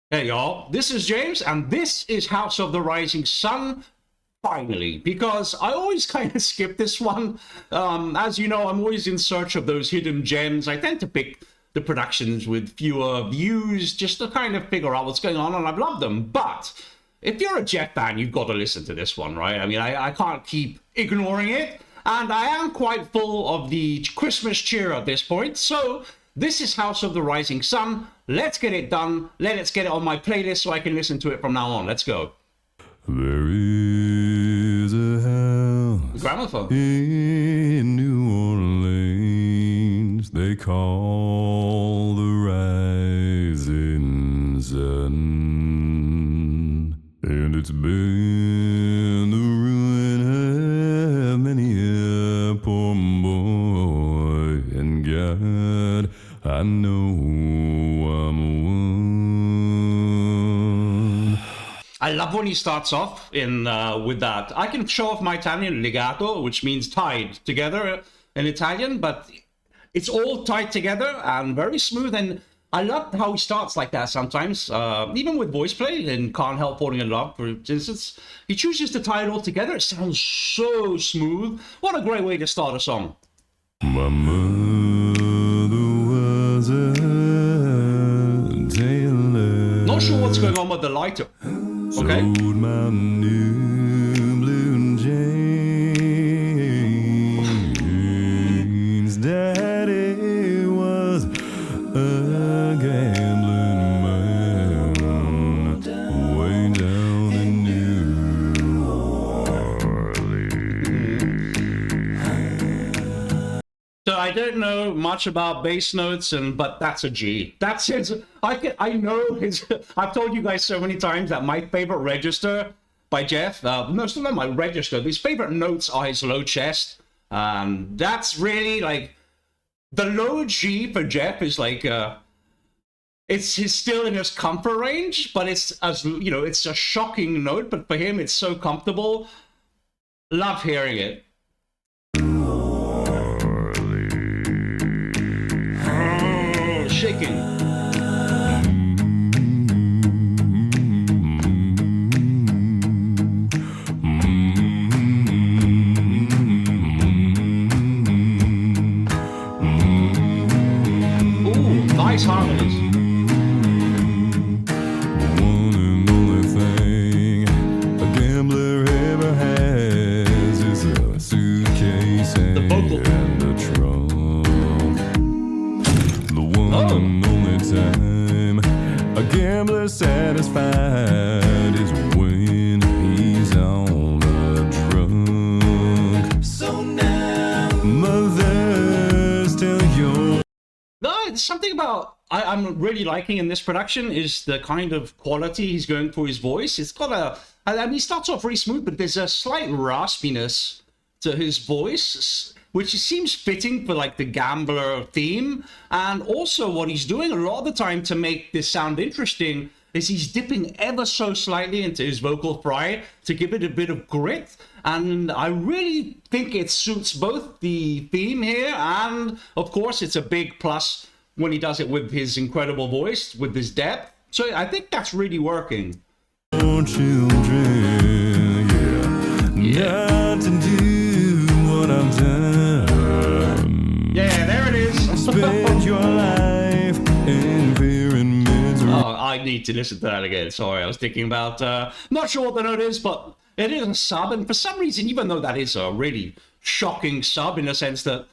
Hey y'all, this is James, and this is House of the Rising Sun, finally, because I always kind of skip this one. As you know, I'm always in search of those hidden gems. I tend to pick the productions with fewer views just to kind of figure out what's going on, and I've loved them. But if you're a Geoff fan, you've got to listen to this one, right? I mean, I can't keep ignoring it, and I am quite full of the Christmas cheer at this point, so this is House of the Rising Sun. Let's get it done. Let's get it on my playlist so I can listen to it from now on. Let's go. There is a house Gramophone. in New Orleans they call the Rising Sun, and it's been the ruin of many a poor boy, and God, I know I'm one. I love when he starts off in with that. I can show off my Italian legato, which means tied together in Italian, but it's all tied together and very smooth. And I love how he starts like that sometimes, even with voice play in Can't Help Falling in Love, for instance. He chooses to tie it all together. It sounds so smooth. What a great way to start a song. My mother was a tailor. Not sure what's going on with the lighter. Okay. Sold my new blue jeans. Daddy was a gambling man way down in New Orleans. So I don't know much about bass notes, but that's a G. That's his. I know his. I've told you guys so many times that my favorite register by Geoff, no, it's not my register. His favorite notes are his low chest. That's really like the low G for Geoff is like he's still in his comfort range, but it's, as you know, it's a shocking note. But for him, it's so comfortable. Love hearing it. Shaking. Ooh, nice harmonies. One and only thing a gambler ever has is a suitcase and vocal. a trunk. The one and only time a gambler satisfied is when he's on a drunk. So now, mothers, tell your No, there's something about I'm really liking in this production is the kind of quality he's going for his voice. It's got I mean, he starts off very smooth, but there's a slight raspiness to his voice, which seems fitting for like the gambler theme. And also what he's doing a lot of the time to make this sound interesting is he's dipping ever so slightly into his vocal fry to give it a bit of grit. And I really think it suits both the theme here, and of course it's a big plus when he does it with his incredible voice, with his depth. So I think that's really working. children, yeah, not to do what I've done. Yeah, there it is. Spend your life in fear and misery. Oh, I need to listen to that again. Sorry, I was thinking about, not sure what the note is, but it is a sub. And for some reason, even though that is a really shocking sub in the sense that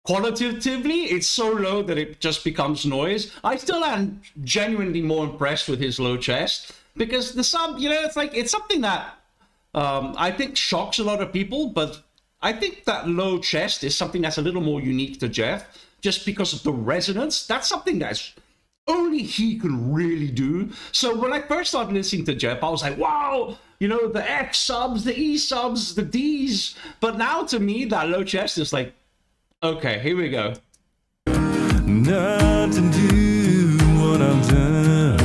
qualitatively it's so low that it just becomes noise, I still am genuinely more impressed with his low chest, because the sub, you know, it's something that I think shocks a lot of people, but I think that low chest is something that's a little more unique to Geoff, just because of the resonance. That's something that's only he can really do. So when I first started listening to Geoff, I was like, wow, you know, the F subs, the E subs, the Ds. But now to me, that low chest is like, okay, here we go. Not to do what I've done.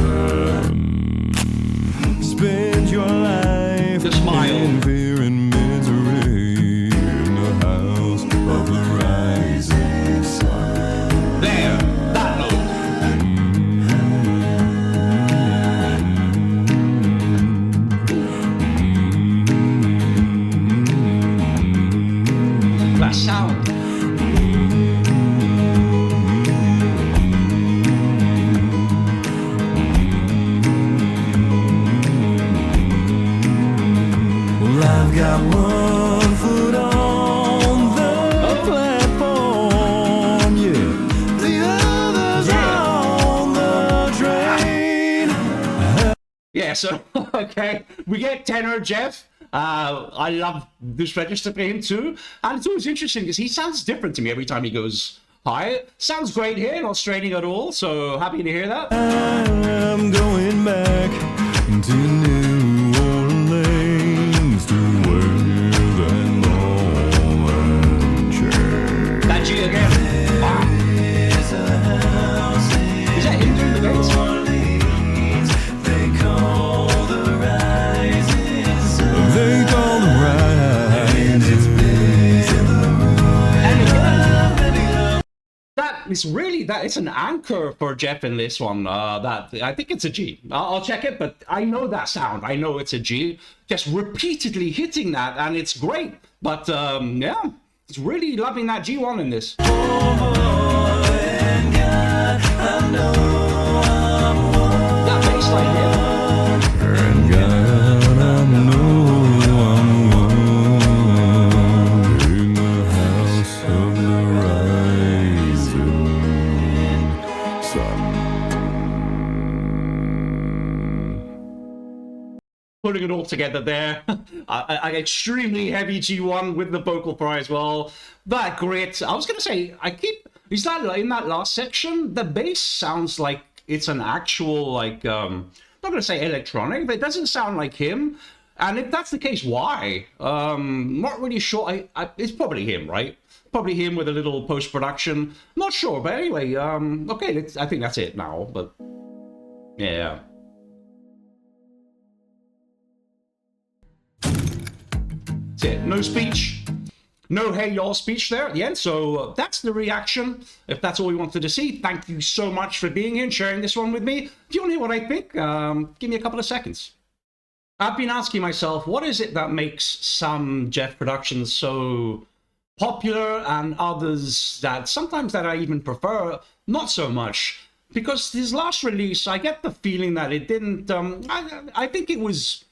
Spend your life The smile. in fear and misery in the house of the rising sun. There, that note. One foot on the platform, yeah. The other's on the train. Yeah, so, okay, we get tenor Geoff. I love this register for him too. And it's always interesting because he sounds different to me every time he goes high. Sounds great here, not straining at all, so happy to hear that. I'm going back to New Orleans to where that moment changed. That G again. Wow. Is that him doing the bass? They call the rising That is really, that it's an anchor for Geoff in this one. That I think it's a G. I'll check it, but I know that sound. I know it's a G. Just repeatedly hitting that, and it's great. But yeah, it's really loving that G1 in this. That bass line here. and God, I know I'm one in the house of the rising sun. Putting it all together there. An extremely heavy G1 with the vocal fry as well. But great. I was going to say, is that in that last section, the bass sounds like it's an actual, like, I'm not going to say electronic, but it doesn't sound like him. And if that's the case, why? Not really sure. It's probably him, right? Probably him with a little post-production. Not sure, but anyway, okay, I think that's it now, but yeah. That's it. No speech. No hey y'all speech there at the end. So that's the reaction. If that's all we wanted to see, thank you so much for being here and sharing this one with me. If you want to hear what I think, give me a couple of seconds. I've been asking myself, what is it that makes some Geoff productions so popular and others that sometimes that I even prefer not so much? Because his last release, I get the feeling that it didn't, I think it was,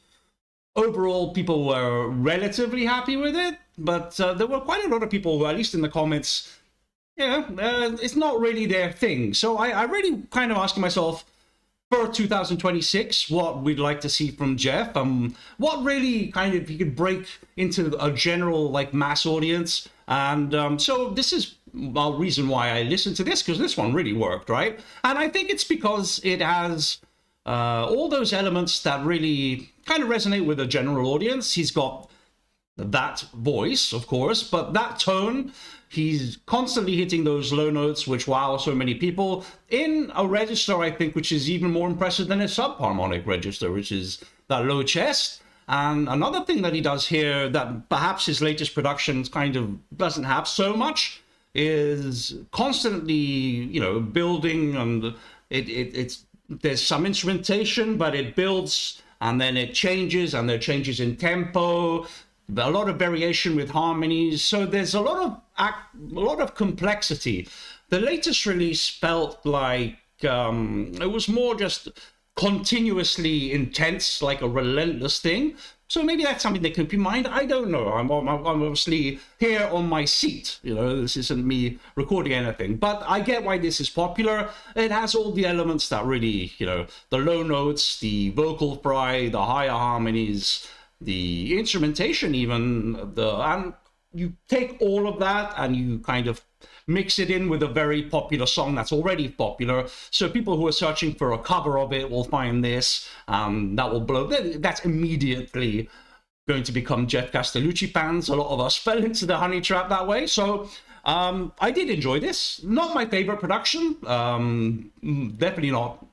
overall, people were relatively happy with it, but there were quite a lot of people who, at least in the comments, it's not really their thing. So I really kind of asking myself, for 2026, what we'd like to see from Geoff, what really kind of, you could break into a general, like, mass audience. And so this is a reason why I listened to this, because this one really worked, right? And I think it's because it has all those elements that really kind of resonate with a general audience. He's got that voice, of course, but that tone, he's constantly hitting those low notes, which wow so many people, in a register, I think, which is even more impressive than a subharmonic register, which is that low chest. And another thing that he does here that perhaps his latest productions kind of doesn't have so much is constantly, building, and it's there's some instrumentation, but it builds and then it changes, and there are changes in tempo, a lot of variation with harmonies. So there's a lot of complexity. The latest release felt like it was more just continuously intense, like a relentless thing. So maybe that's something they can keep in mind. I don't know. I'm obviously here on my seat. This isn't me recording anything. But I get why this is popular. It has all the elements that really, the low notes, the vocal fry, the higher harmonies, the instrumentation even, and you take all of that and you kind of mix it in with a very popular song that's already popular. So people who are searching for a cover of it will find this, that will blow. That's immediately going to become Geoff Castellucci fans. A lot of us fell into the honey trap that way. So I did enjoy this. Not my favorite production. Definitely not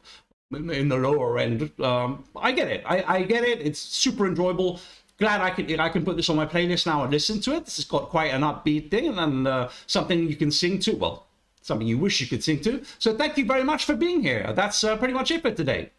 in the lower end. I get it. I get it. It's super enjoyable. Glad I can put this on my playlist now and listen to it. This has got quite an upbeat thing, and something you can sing to. Well, something you wish you could sing to. So thank you very much for being here. That's pretty much it for today.